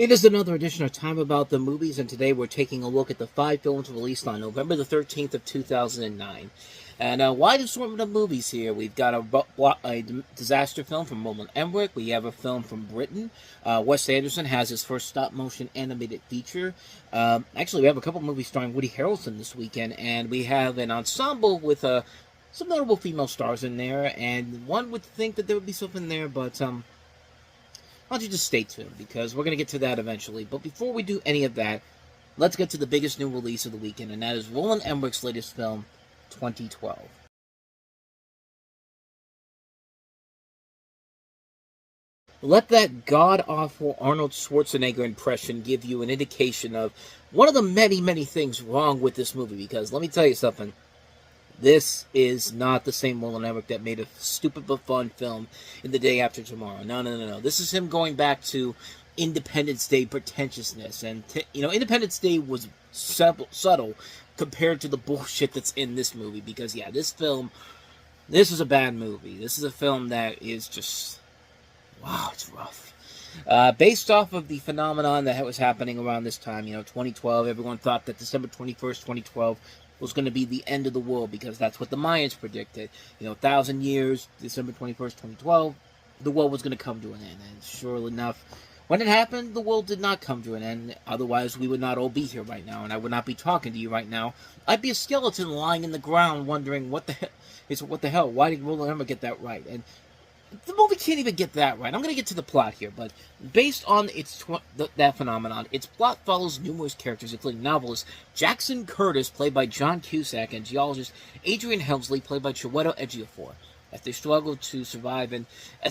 It is another edition of Time About the Movies, and today we're taking a look at the 5 films released on November the 13th of 2009. And a wide assortment of movies here. We've got a disaster film from Roland Emmerich. We have a film from Britain. Wes Anderson has his first stop-motion animated feature. Actually, we have a couple movies starring Woody Harrelson this weekend, and we have an ensemble with some notable female stars in there, and one would think that there would be something there, but why don't you just stay tuned, because we're going to get to that eventually. But before we do any of that, let's get to the biggest new release of the weekend, and that is Roland Emmerich's latest film, 2012. Let that god-awful Arnold Schwarzenegger impression give you an indication of one of the many, many things wrong with this movie, because let me tell you something. This is not the same Roland Emmerich that made a stupid but fun film in The Day After Tomorrow. No. This is him going back to Independence Day pretentiousness. And, Independence Day was subtle compared to the bullshit that's in this movie. Because, yeah, this is a bad movie. This is a film that is just, wow, it's rough. Based off of the phenomenon that was happening around this time, 2012, everyone thought that December 21st, 2012, was going to be the end of the world, because that's what the Mayans predicted. 1,000 years, December 21st, 2012, the world was going to come to an end. And sure enough, when it happened, the world did not come to an end. Otherwise, we would not all be here right now, and I would not be talking to you right now. I'd be a skeleton lying in the ground wondering, what the hell? Why did Roland Emmerich get that right? And the movie can't even get that right. I'm going to get to the plot here, but based on that phenomenon, its plot follows numerous characters, including novelist Jackson Curtis, played by John Cusack, and geologist Adrian Helmsley, played by Chiwetel Ejiofor, as they struggle to survive in I'm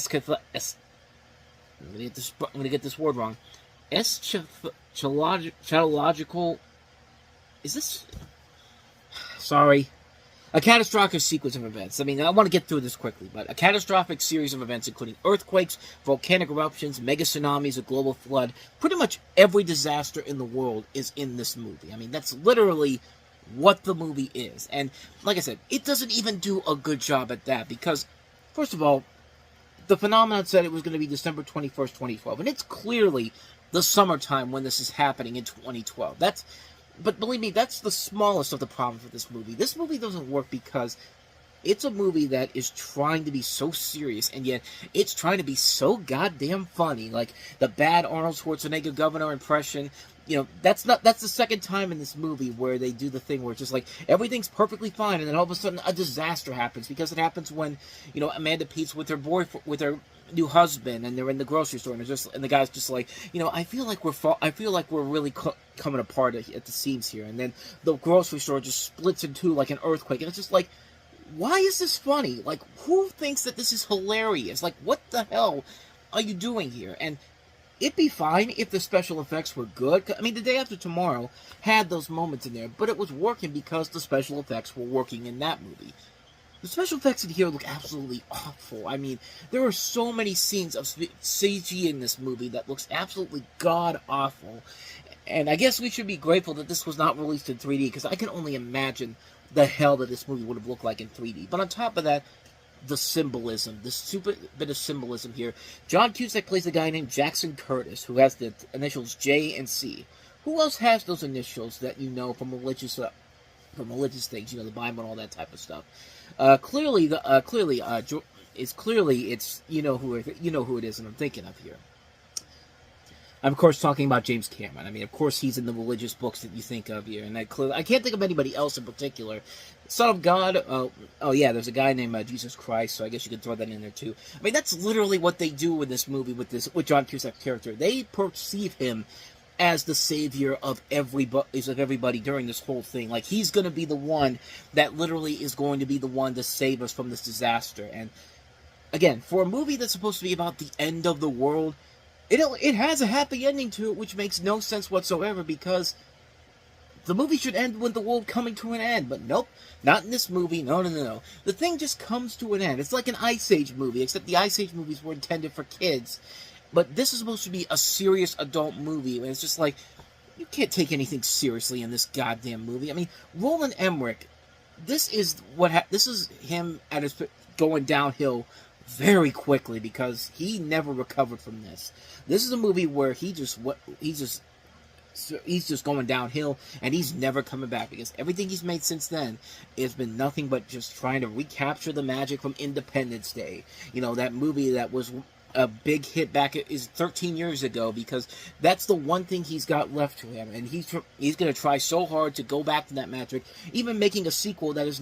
going to get this word wrong. Eschatological. Is this? Sorry. A catastrophic sequence of events. I want to get through this quickly, but a catastrophic series of events including earthquakes, volcanic eruptions, mega tsunamis, a global flood. Pretty much every disaster in the world is in this movie. That's literally what the movie is. And like I said, it doesn't even do a good job at that, because, first of all, the phenomenon said it was going to be December 21st, 2012, and it's clearly the summertime when this is happening in 2012. But believe me, that's the smallest of the problems with this movie. This movie doesn't work because it's a movie that is trying to be so serious, and yet it's trying to be so goddamn funny. Like the bad Arnold Schwarzenegger governor impression. That's the second time in this movie where they do the thing where it's just like everything's perfectly fine, and then all of a sudden a disaster happens, because it happens when Amanda Pete's with her new husband, and they're in the grocery store, and the guy's just like, I feel like we're really coming apart at the seams here, and then the grocery store just splits in two like an earthquake, and it's just like, why is this funny? Like, who thinks that this is hilarious? Like, what the hell are you doing here? And it'd be fine if the special effects were good. The Day After Tomorrow had those moments in there, but it was working because the special effects were working in that movie. The special effects in here look absolutely awful. There are so many scenes of CG in this movie that looks absolutely god-awful. And I guess we should be grateful that this was not released in 3D, because I can only imagine the hell that this movie would have looked like in 3D. But on top of that, the symbolism, the stupid bit of symbolism here. John Cusack plays a guy named Jackson Curtis, who has the initials J and C. Who else has those initials that you know from religious things, the Bible and all that type of stuff? It's you know who it is, and I'm thinking of here. I'm, of course, talking about James Cameron. Of course, he's in the religious books that you think of here, and I can't think of anybody else in particular. Son of God, there's a guy named Jesus Christ, so I guess you could throw that in there, too. That's literally what they do in this movie with John Cusack's character. They perceive him as the savior of everybody during this whole thing. Like, he's going to be the one that literally is going to be the one to save us from this disaster. And, again, for a movie that's supposed to be about the end of the world, it has a happy ending to it, which makes no sense whatsoever, because the movie should end with the world coming to an end. But nope, not in this movie. No. The thing just comes to an end. It's like an Ice Age movie, except the Ice Age movies were intended for kids. But this is supposed to be a serious adult movie, and it's just like, you can't take anything seriously in this goddamn movie. Roland Emmerich, this is him at his going downhill very quickly because he never recovered from this. This is a movie where he's just going downhill, and he's never coming back because everything he's made since then has been nothing but just trying to recapture the magic from Independence Day. You know, that movie that was a big hit back is 13 years ago, because that's the one thing he's got left to him, and he's going to try so hard to go back to that magic, even making a sequel that is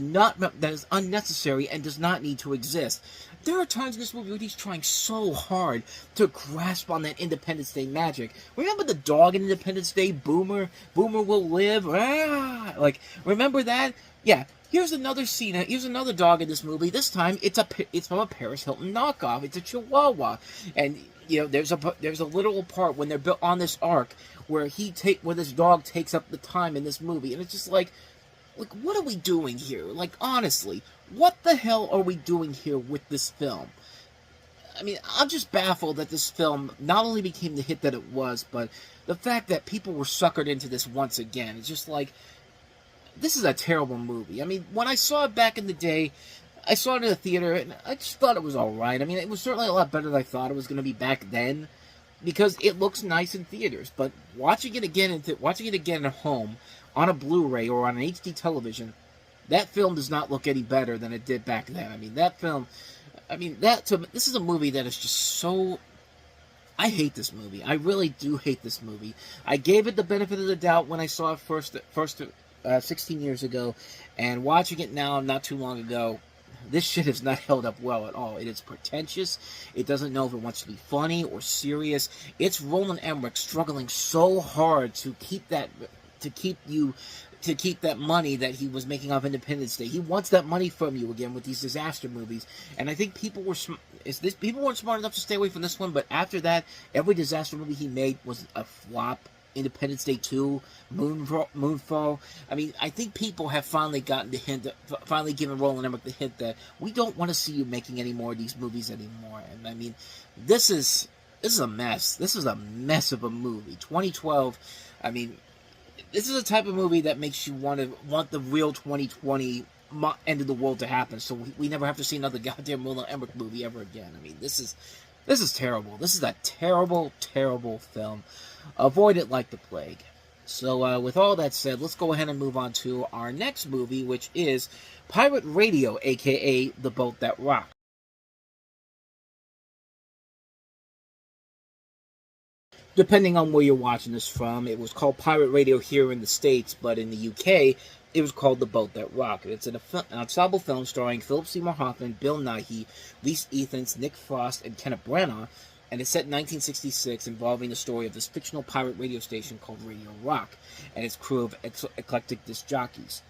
unnecessary and does not need to exist. There are times in this movie where he's trying so hard to grasp on that Independence Day magic. Remember the dog in Independence Day, Boomer? Boomer will live. Ah! Like, remember that? Yeah. Here's another scene. Here's another dog in this movie. This time, it's from a Paris Hilton knockoff. It's a Chihuahua, and you know there's a literal part when they're built on this ark where this dog takes up the time in this movie, and it's just like, what are we doing here? Like, honestly, what the hell are we doing here with this film? I mean, I'm just baffled that this film not only became the hit that it was, but the fact that people were suckered into this once again. It's just like, this is a terrible movie. I mean, when I saw it back in the day, I saw it in the theater, and I just thought it was alright. I mean, it was certainly a lot better than I thought it was going to be back then, because it looks nice in theaters. But watching it again at home, on a Blu-ray or on an HD television, that film does not look any better than it did back then. I mean, this is a movie that is just so... I hate this movie. I really do hate this movie. I gave it the benefit of the doubt when I saw it first 16 years ago, and watching it now not too long ago, this shit has not held up well at all. It is pretentious. It doesn't know if it wants to be funny or serious. It's Roland Emmerich struggling so hard to keep that money that he was making off Independence Day. He wants that money from you again with these disaster movies. And I think people weren't smart enough to stay away from this one, but after that, every disaster movie he made was a flop. Independence Day 2, Moonfall. I mean, I think people have finally gotten the hint, finally given Roland Emmerich the hint that we don't want to see you making any more of these movies anymore. And I mean, this is a mess. This is a mess of a movie. 2012, I mean, this is a type of movie that makes you want the real 2020 end of the world to happen, so we never have to see another goddamn Roland Emmerich movie ever again. I mean, this is terrible. This is a terrible, terrible film. Avoid it like the plague. So, with all that said, let's go ahead and move on to our next movie, which is Pirate Radio, aka The Boat That Rocked. Depending on where you're watching this from, it was called Pirate Radio here in the States, but in the UK, it was called The Boat That Rocked. It's an ensemble film starring Philip Seymour Hoffman, Bill Nighy, Reese Ethans, Nick Frost, and Kenneth Branagh, and it's set in 1966, involving the story of this fictional pirate radio station called Radio Rock and its crew of eclectic disc jockeys.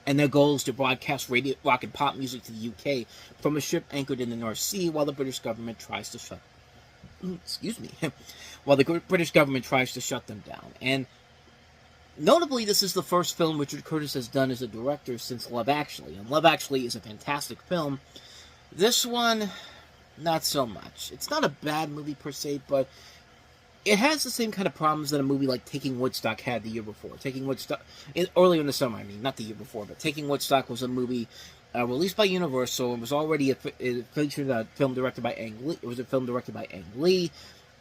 And their goal is to broadcast radio rock and pop music to the UK from a ship anchored in the North Sea while the British government tries to shut them down. And notably, this is the first film Richard Curtis has done as a director since Love Actually. And Love Actually is a fantastic film. This one, not so much. It's not a bad movie per se, but it has the same kind of problems that a movie like Taking Woodstock had the year before. Earlier in the summer, I mean, not the year before, but Taking Woodstock was a movie released by Universal. It was already featured a film directed by Ang Lee. It was a film directed by Ang Lee.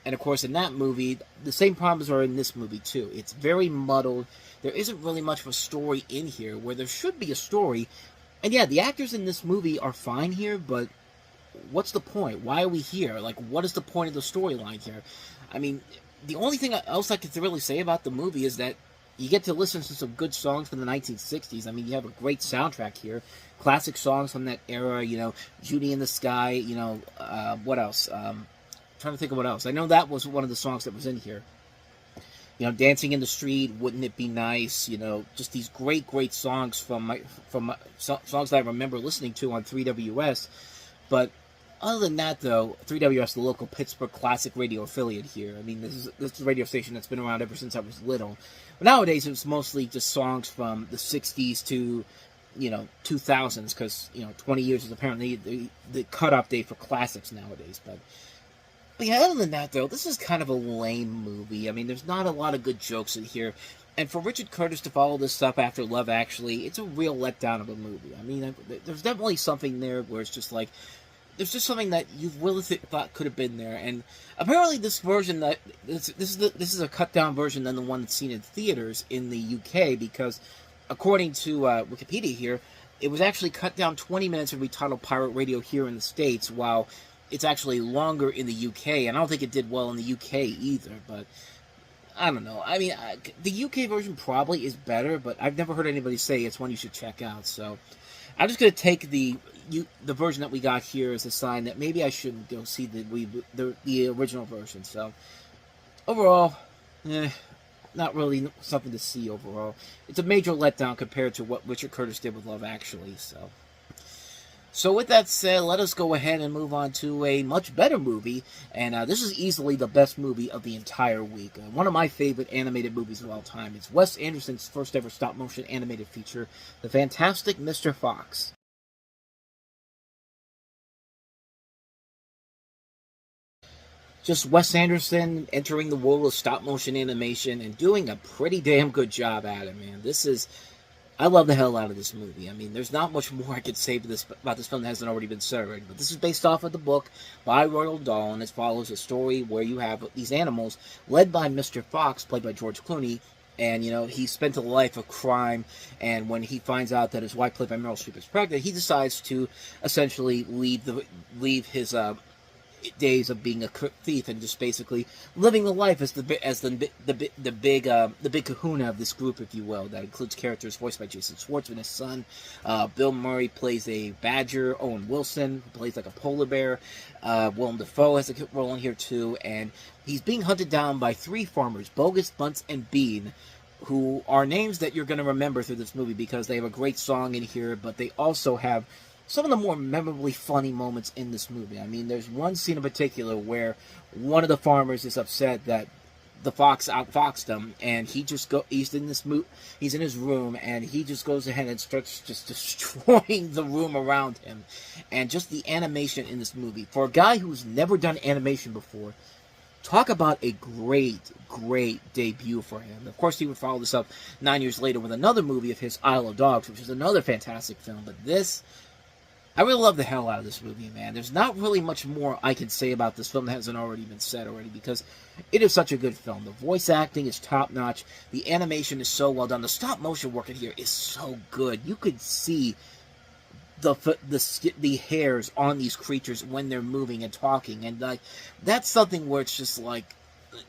And of course, in that movie, the same problems are in this movie too. It's very muddled. There isn't really much of a story in here where there should be a story. And yeah, the actors in this movie are fine here, but what's the point? Why are we here? Like, what is the point of the storyline here? I mean, the only thing else I can really say about the movie is that you get to listen to some good songs from the 1960s. I mean, you have a great soundtrack here. Classic songs from that era, you know, Judy in the Sky, you know, what else? Trying to think of what else. I know that was one of the songs that was in here. You know, Dancing in the Street, Wouldn't It Be Nice? You know, just these great, great songs from songs that I remember listening to on 3WS. But other than that, though, 3WS, the local Pittsburgh classic radio affiliate here. I mean, this is a radio station that's been around ever since I was little. But nowadays, it's mostly just songs from the 60s to, you know, 2000s, because, you know, 20 years is apparently the cutoff date for classics nowadays. But yeah, other than that, though, this is kind of a lame movie. I mean, there's not a lot of good jokes in here. And for Richard Curtis to follow this up after Love Actually, it's a real letdown of a movie. I mean, there's definitely something there where it's just like, there's just something that you really thought could have been there. And apparently, this version that this is a cut down version than the one that's seen in theaters in the UK, because according to Wikipedia here, it was actually cut down 20 minutes of retitled pirate radio here in the States, while it's actually longer in the UK. And I don't think it did well in the UK either, but I don't know. I mean, the UK version probably is better, but I've never heard anybody say it's one you should check out. So I'm just going to take the version that we got here as a sign that maybe I shouldn't go see the original version. So overall, not really something to see overall. It's a major letdown compared to what Richard Curtis did with Love Actually. So with that said, let us go ahead and move on to a much better movie, and this is easily the best movie of the entire week. One of my favorite animated movies of all time. It's Wes Anderson's first ever stop-motion animated feature, The Fantastic Mr. Fox. Just Wes Anderson entering the world of stop-motion animation and doing a pretty damn good job at it, man. I love the hell out of this movie. I mean, there's not much more I could say about this film that hasn't already been said already. But this is based off of the book by Roald Dahl, and it follows a story where you have these animals led by Mr. Fox, played by George Clooney. And, he spent a life of crime, and when he finds out that his wife, played by Meryl Streep, is pregnant, he decides to essentially leave his days of being a thief and just basically living the life as the big kahuna of this group, if you will. That includes characters voiced by Jason Schwartzman, his son. Bill Murray plays a badger. Owen Wilson plays like a polar bear. Willem Dafoe has a role in here too, and he's being hunted down by three farmers, Bogus, Bunce, and Bean, who are names that you're going to remember through this movie because they have a great song in here, but they also have some of the more memorably funny moments in this movie. I mean, there's one scene in particular where one of the farmers is upset that the fox outfoxed him, and he's in his room, and he just goes ahead and starts just destroying the room around him. And just the animation in this movie, for a guy who's never done animation before, talk about a great debut for him. Of course, he would follow this up 9 years later with another movie of his, Isle of Dogs, which is another fantastic film. But I really love the hell out of this movie, man. There's not really much more I can say about this film that hasn't already been said already, because it is such a good film. The voice acting is top-notch. The animation is so well done. The stop-motion work in here is so good. You could see the hairs on these creatures when they're moving and talking, and that's something where it's just like,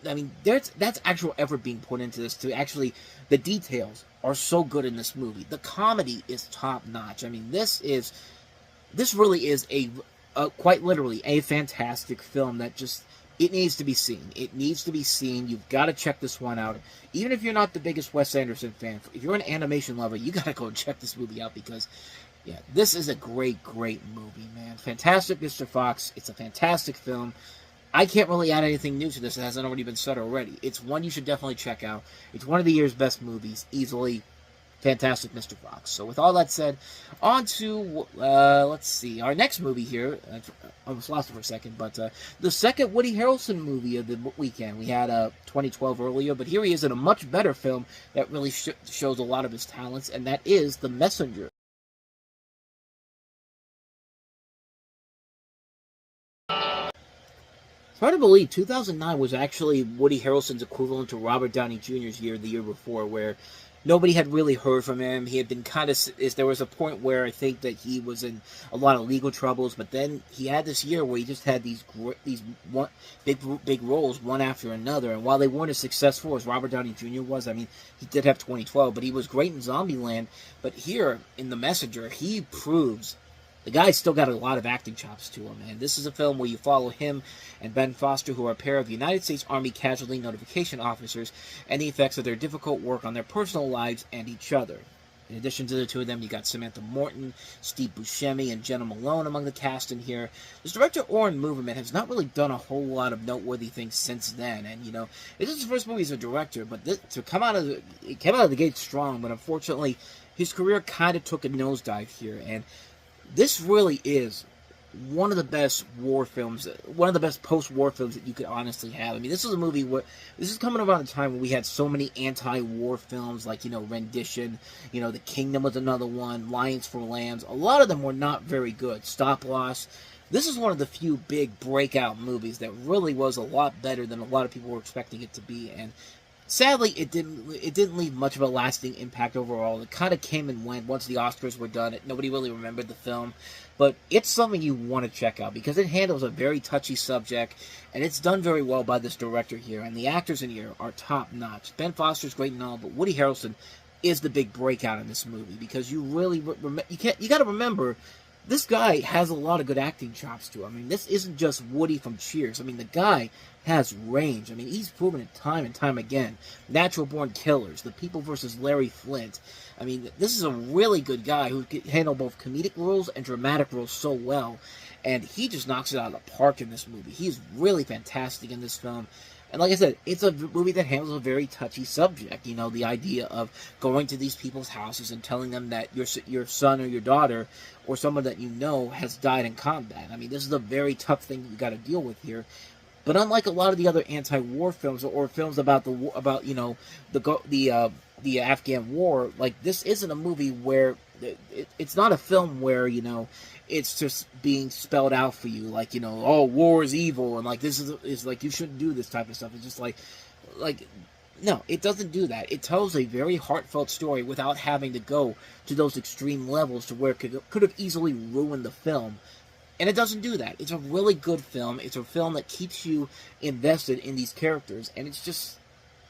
I mean, that's actual effort being put into this to actually, the details are so good in this movie. The comedy is top-notch. I mean, this really is quite literally a fantastic film that it needs to be seen. It needs to be seen. You've got to check this one out. Even if you're not the biggest Wes Anderson fan, if you're an animation lover, you got to go check this movie out because, yeah, this is a great movie, man. Fantastic Mr. Fox. It's a fantastic film. I can't really add anything new to this that hasn't already been said already. It's one you should definitely check out. It's one of the year's best movies, easily. Fantastic Mr. Fox. So with all that said, on to, let's see, our next movie here. I almost lost it for a second, but the second Woody Harrelson movie of the weekend. We had 2012 earlier, but here he is in a much better film that really shows a lot of his talents, and that is The Messenger. It's hard to believe 2009 was actually Woody Harrelson's equivalent to Robert Downey Jr.'s year the year before, where nobody had really heard from him. He had been there was a point where I think that he was in a lot of legal troubles, but then he had this year where he just had these big roles one after another, and while they weren't as successful as Robert Downey Jr. was, I mean, he did have 2012, but he was great in Zombieland. But here, in The Messenger, he proves the guy's still got a lot of acting chops to him, and this is a film where you follow him and Ben Foster, who are a pair of United States Army casualty notification officers, and the effects of their difficult work on their personal lives and each other. In addition to the two of them, you got Samantha Morton, Steve Buscemi, and Jenna Malone among the cast in here. This director, Oren Movement, has not really done a whole lot of noteworthy things since then, and, this is his first movie as a director, but it came out of the gate strong, but unfortunately, his career kind of took a nosedive here, and this really is one of the best war films, one of the best post-war films that you could honestly have. I mean, this is a movie where, this is coming around a time when we had so many anti-war films, like, Rendition, The Kingdom was another one, Lions for Lambs. A lot of them were not very good. Stop Loss. This is one of the few big breakout movies that really was a lot better than a lot of people were expecting it to be, and sadly, it didn't leave much of a lasting impact overall. It kind of came and went once the Oscars were done. Nobody really remembered the film, but it's something you want to check out because it handles a very touchy subject, and it's done very well by this director here. And the actors in here are top notch. Ben Foster's great and all, but Woody Harrelson is the big breakout in this movie because you really you got to remember. This guy has a lot of good acting chops, too. I mean, this isn't just Woody from Cheers. I mean, the guy has range. I mean, he's proven it time and time again. Natural Born Killers, The People versus Larry Flint. I mean, this is a really good guy who can handle both comedic roles and dramatic roles so well. And he just knocks it out of the park in this movie. He's really fantastic in this film. And like I said, it's a movie that handles a very touchy subject. You know, the idea of going to these people's houses and telling them that your son or your daughter or someone that you know has died in combat. I mean, this is a very tough thing you got to deal with here. But unlike a lot of the other anti-war films or films about the Afghan war, like this isn't a movie where it's not a film where it's just being spelled out for you, like oh, war is evil and like this is like you shouldn't do this type of stuff. It's just like no, it doesn't do that. It tells a very heartfelt story without having to go to those extreme levels to where it could have easily ruined the film. And it doesn't do that. It's a really good film. It's a film that keeps you invested in these characters. And it's just,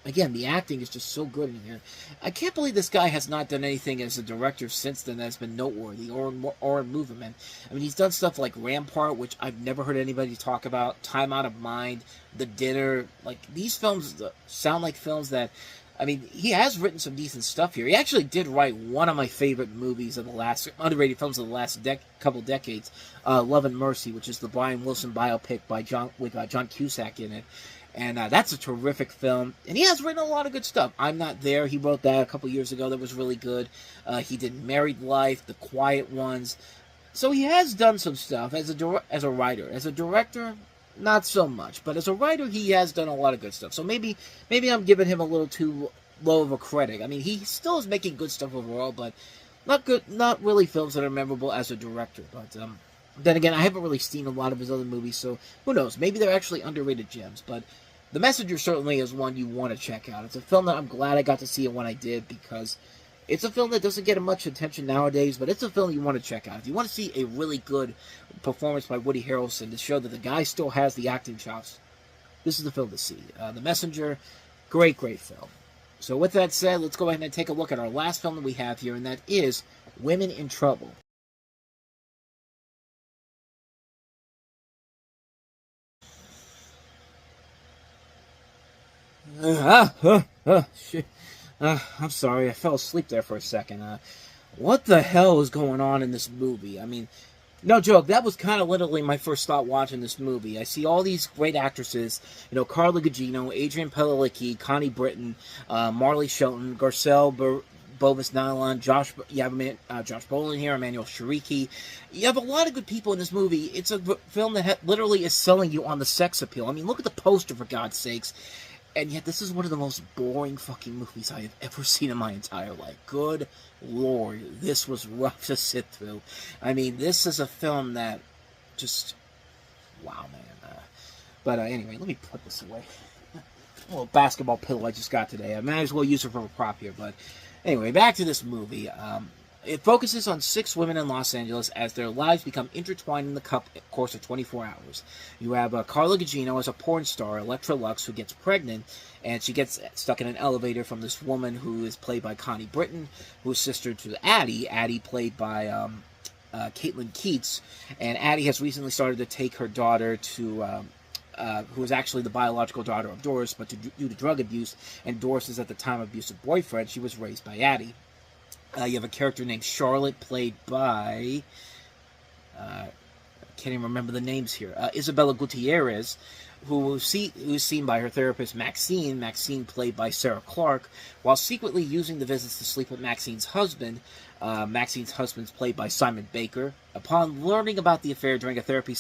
again, the acting is just so good in here. I can't believe this guy has not done anything as a director since then that's been noteworthy or movement. I mean, he's done stuff like Rampart, which I've never heard anybody talk about, Time Out of Mind, The Dinner. Like, these films sound like films that, I mean, he has written some decent stuff here. He actually did write one of my favorite movies of the last, underrated films of the last couple decades, Love and Mercy, which is the Brian Wilson biopic with John Cusack in it. And that's a terrific film. And he has written a lot of good stuff. I'm Not There. He wrote that a couple years ago. That was really good. He did Married Life, The Quiet Ones. So he has done some stuff as a writer. As a director, not so much. But as a writer, he has done a lot of good stuff. So maybe I'm giving him a little too low of a credit. I mean, he still is making good stuff overall, but not really films that are memorable as a director. But then again, I haven't really seen a lot of his other movies, so who knows? Maybe they're actually underrated gems. But The Messenger certainly is one you want to check out. It's a film that I'm glad I got to see it when I did, because it's a film that doesn't get much attention nowadays, but it's a film you want to check out. If you want to see a really good performance by Woody Harrelson to show that the guy still has the acting chops, this is the film to see. The Messenger, great film. So with that said, let's go ahead and take a look at our last film that we have here, and that is Women in Trouble. Shit. I'm sorry, I fell asleep there for a second. What the hell is going on in this movie? I mean, no joke, that was kind of literally my first thought watching this movie. I see all these great actresses, Carla Gugino, Adrian Padalecki, Connie Britton, Marley Shelton, Garcelle Bovis Nyland, Josh Brolin here, Emmanuel Shariki. You have a lot of good people in this movie. It's a film that literally is selling you on the sex appeal. I mean, look at the poster, for God's sakes. And yet, this is one of the most boring fucking movies I have ever seen in my entire life. Good Lord, this was rough to sit through. I mean, this is a film that just... Wow, man. But anyway, let me put this away. A little basketball pillow I just got today. I might as well use it for a prop here. But anyway, back to this movie. It focuses on 6 women in Los Angeles as their lives become intertwined in the course of 24 hours. You have Carla Gugino as a porn star, Electra Lux, who gets pregnant, and she gets stuck in an elevator from this woman who is played by Connie Britton, who's sister to Addie. Addie played by Caitlin Keats, and Addie has recently started to take her daughter to... who is actually the biological daughter of Doris, but due to drug abuse, and Doris is at the time abusive boyfriend, she was raised by Addie. You have a character named Charlotte, played by... I can't even remember the names here. Isabella Gutierrez, who is seen by her therapist Maxine. Maxine, played by Sarah Clark, while secretly using the visits to sleep with Maxine's husband. Maxine's husband is played by Simon Baker. Upon learning about the affair during a therapy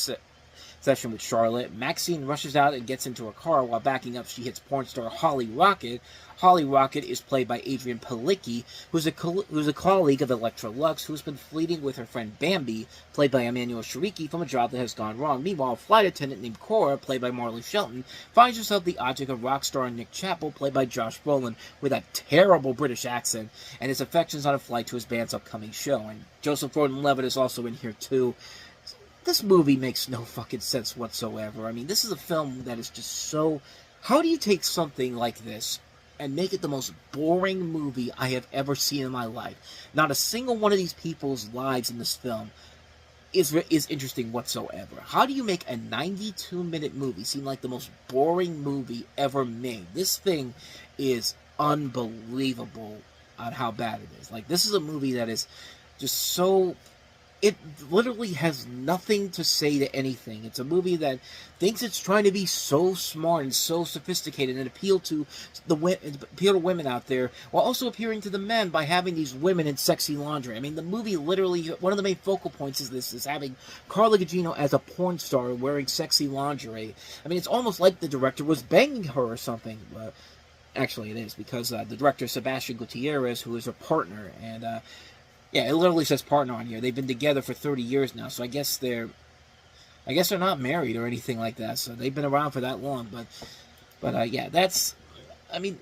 session with Charlotte. Maxine rushes out and gets into her car. While backing up, she hits porn star Holly Rocket. Holly Rocket is played by Adrienne Palicki, who's a colleague of Electra Lux, who's been fleeting with her friend Bambi, played by Emmanuel Shariki, from a job that has gone wrong. Meanwhile, a flight attendant named Cora, played by Marley Shelton, finds herself the object of rock star Nick Chappell, played by Josh Brolin, with a terrible British accent, and his affections on a flight to his band's upcoming show. And Joseph Gordon-Levitt is also in here, too. This movie makes no fucking sense whatsoever. I mean, this is a film that is just so... How do you take something like this and make it the most boring movie I have ever seen in my life? Not a single one of these people's lives in this film is interesting whatsoever. How do you make a 92-minute movie seem like the most boring movie ever made? This thing is unbelievable on how bad it is. Like, this is a movie that is just so... It literally has nothing to say to anything. It's a movie that thinks it's trying to be so smart and so sophisticated and appeal to women out there, while also appealing to the men by having these women in sexy lingerie. I mean, the movie literally, one of the main focal points is having Carla Gugino as a porn star wearing sexy lingerie. I mean, it's almost like the director was banging her or something. Actually, it is, because the director, Sebastian Gutierrez, who is her partner, and... yeah, it literally says partner on here. They've been together for 30 years now, so I guess they're not married or anything like that. So they've been around for that long, but yeah, that's... I mean,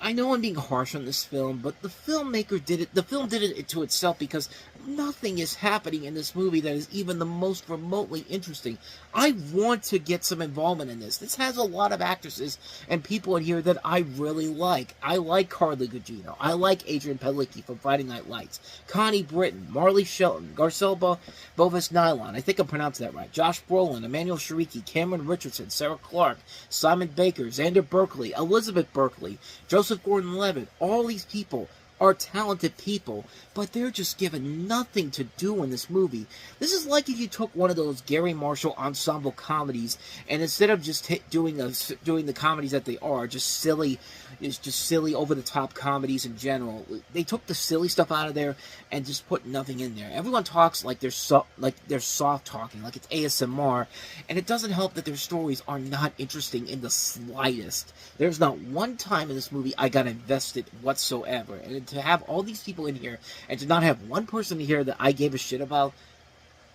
I know I'm being harsh on this film, but the filmmaker did it. The film did it to itself, because nothing is happening in this movie that is even the most remotely interesting. I want to get some involvement in this. This has a lot of actresses and people in here that I really like. I like Carla Gugino. I like Adrienne Palicki from Friday Night Lights. Connie Britton, Marley Shelton, Garcelle Bovis Nylon, I think I'm pronouncing that right. Josh Brolin, Emmanuel Shariki, Cameron Richardson, Sarah Clark, Simon Baker, Xander Berkeley, Elizabeth Berkley, Joseph Gordon-Levitt. All these people are talented people, but they're just given nothing to do in this movie. This is like if you took one of those Gary Marshall ensemble comedies, and instead of just doing the comedies that they are, just silly over-the-top comedies in general, they took the silly stuff out of there and just put nothing in there. Everyone talks like they're soft talking, like it's ASMR, and it doesn't help that their stories are not interesting in the slightest. There's not one time in this movie I got invested whatsoever, and to have all these people in here and to not have one person in here that I gave a shit about,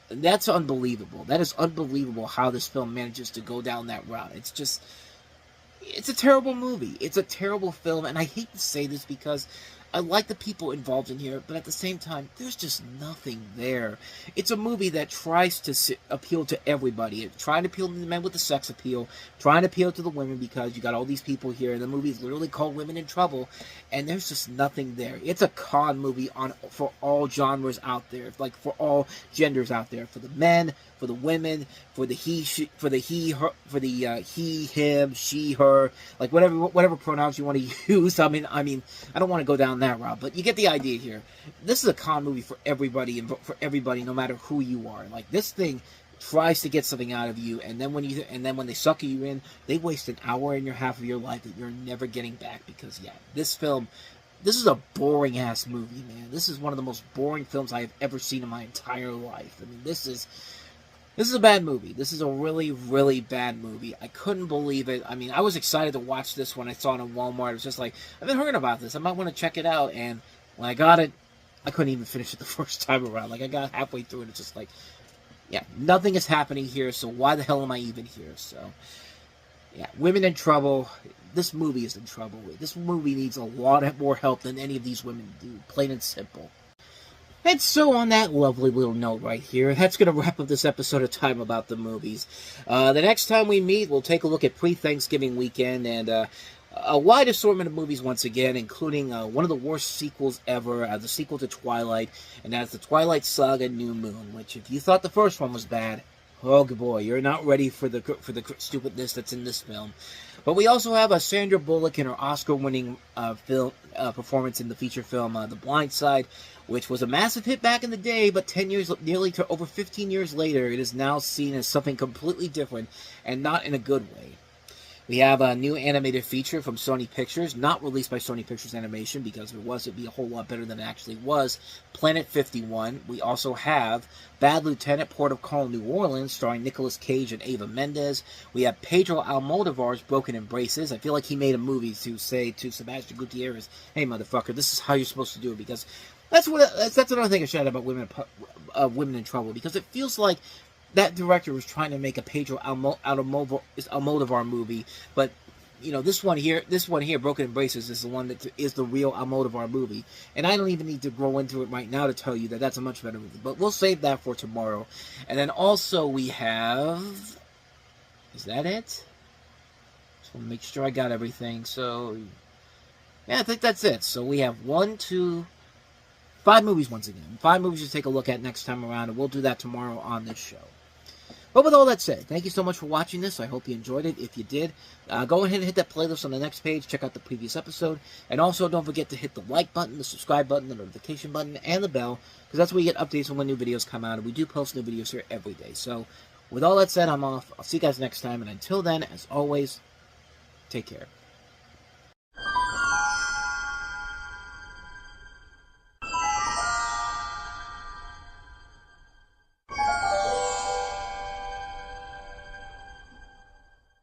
that's unbelievable. That is unbelievable how this film manages to go down that route. It's a terrible movie. It's a terrible film, and I hate to say this because I like the people involved in here, but at the same time, there's just nothing there. It's a movie that tries to appeal to everybody. It's trying to appeal to the men with the sex appeal, trying to appeal to the women because you got all these people here, and the movie is literally called Women in Trouble, and there's just nothing there. It's a con movie for all genres out there, like for all genders out there, for the men, for the women, for the he, him, she, her, like whatever pronouns you want to use. I mean, I don't want to go down that route, but you get the idea here. This is a con movie for everybody, and for everybody, no matter who you are. Like, this thing tries to get something out of you, and then when they sucker you in, they waste an hour and a half of your life that you're never getting back. Because yeah, this is a boring ass movie, man. This is one of the most boring films I have ever seen in my entire life. I mean, this is a bad movie. This is a really, really bad movie. I couldn't believe it. I mean, I was excited to watch this when I saw it in Walmart. It was just like, I've been hearing about this. I might want to check it out. And when I got it, I couldn't even finish it the first time around. Like, I got halfway through it. It's just like, yeah, nothing is happening here. So why the hell am I even here? So, yeah, Women in Trouble. This movie is in trouble. This movie needs a lot more help than any of these women do. Plain and simple. And so, on that lovely little note right here, that's going to wrap up this episode of Time About the Movies. The next time we meet, we'll take a look at pre-Thanksgiving weekend and a wide assortment of movies once again, including one of the worst sequels ever, the sequel to Twilight, and that's the Twilight Saga New Moon, which, if you thought the first one was bad, oh boy, you're not ready for the stupidness that's in this film. But we also have Sandra Bullock in her Oscar-winning film performance in the feature film The Blind Side, which was a massive hit back in the day, but 10 years, nearly to over 15 years later, it is now seen as something completely different, and not in a good way. We have a new animated feature from Sony Pictures, not released by Sony Pictures Animation, because if it was, it'd be a whole lot better than it actually was. Planet 51. We also have Bad Lieutenant, Port of Call, New Orleans, starring Nicolas Cage and Eva Mendes. We have Pedro Almodovar's Broken Embraces. I feel like he made a movie to say to Sebastian Gutierrez, hey, motherfucker, this is how you're supposed to do it, because that's another thing I said about Women in Trouble, because it feels like that director was trying to make a Pedro Almodovar movie, but this one here, Broken Embraces, is the one that is the real Almodovar movie, and I don't even need to go into it right now to tell you that that's a much better movie. But we'll save that for tomorrow. And then also we have, is that it? Just want to make sure I got everything. So yeah, I think that's it. So we have 5 movies once again. 5 movies to take a look at next time around, and we'll do that tomorrow on this show. But with all that said, thank you so much for watching this. I hope you enjoyed it. If you did, go ahead and hit that playlist on the next page. Check out the previous episode. And also, don't forget to hit the like button, the subscribe button, the notification button, and the bell, because that's where you get updates on when new videos come out. And we do post new videos here every day. So, with all that said, I'm off. I'll see you guys next time. And until then, as always, take care.